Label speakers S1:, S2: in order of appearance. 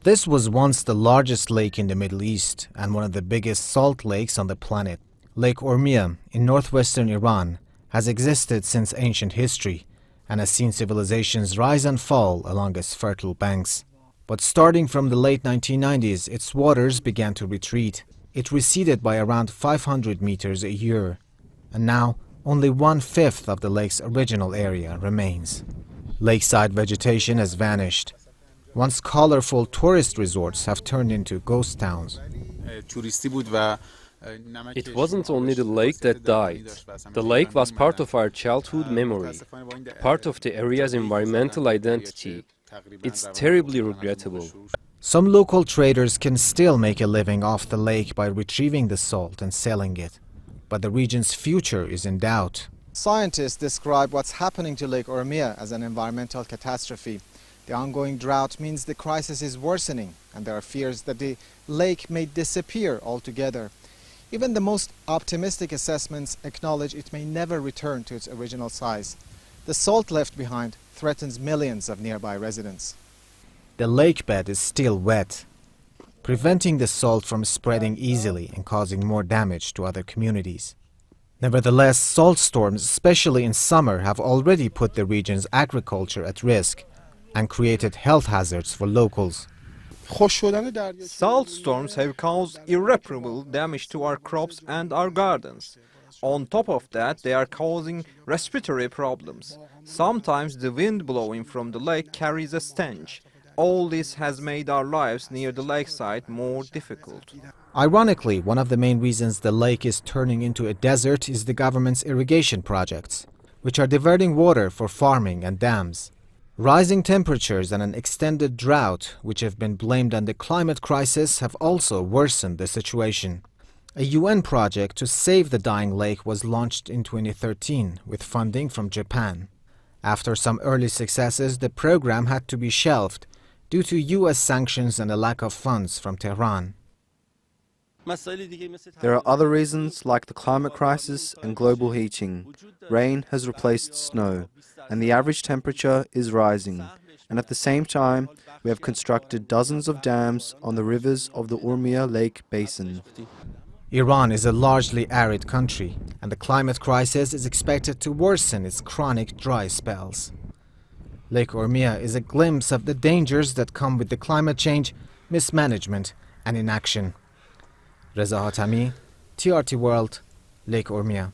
S1: This was once the largest lake in the Middle East and one of the biggest salt lakes on the planet. Lake Eromiye in northwestern Iran has existed since ancient history and has seen civilizations rise and fall along its fertile banks. But starting from the late 1990s, its waters began to retreat. It receded by around 500 meters a year, and now only 1/5 of the lake's original area remains. Lakeside vegetation has vanished. Once colorful tourist resorts have turned into ghost towns.
S2: It wasn't only the lake that died. The lake was part of our childhood memory, part of the area's environmental identity. It's terribly regrettable.
S1: Some local traders can still make a living off the lake by retrieving the salt and selling it. But the region's future is in doubt.
S3: Scientists describe what's happening to Lake Eromiye as an environmental catastrophe. The ongoing drought means the crisis is worsening, and there are fears that the lake may disappear altogether. Even the most optimistic assessments acknowledge it may never return to its original size. The salt left behind threatens millions of nearby residents.
S1: The lake bed is still wet, preventing the salt from spreading easily and causing more damage to other communities. Nevertheless, salt storms, especially in summer, have already put the region's agriculture at risk and created health hazards for locals.
S4: Salt storms have caused irreparable damage to our crops and our gardens. On top of that, they are causing respiratory problems. Sometimes the wind blowing from the lake carries a stench. All this has made our lives near the lakeside more difficult.
S1: Ironically, one of the main reasons the lake is turning into a desert is the government's irrigation projects, which are diverting water for farming and dams. Rising temperatures and an extended drought, which have been blamed on the climate crisis, have also worsened the situation. A UN project to save the dying lake was launched in 2013 with funding from Japan. After some early successes, the program had to be shelved due to US sanctions and a lack of funds from Tehran.
S5: There are other reasons like the climate crisis and global heating. Rain has replaced snow, and the average temperature is rising. And at the same time, we have constructed dozens of dams on the rivers of the Eromiye Lake Basin.
S1: Iran is a largely arid country, and the climate crisis is expected to worsen its chronic dry spells. Lake Eromiye is a glimpse of the dangers that come with the climate change, mismanagement, and inaction. Reza Hatami, TRT World, Lake Eromiye.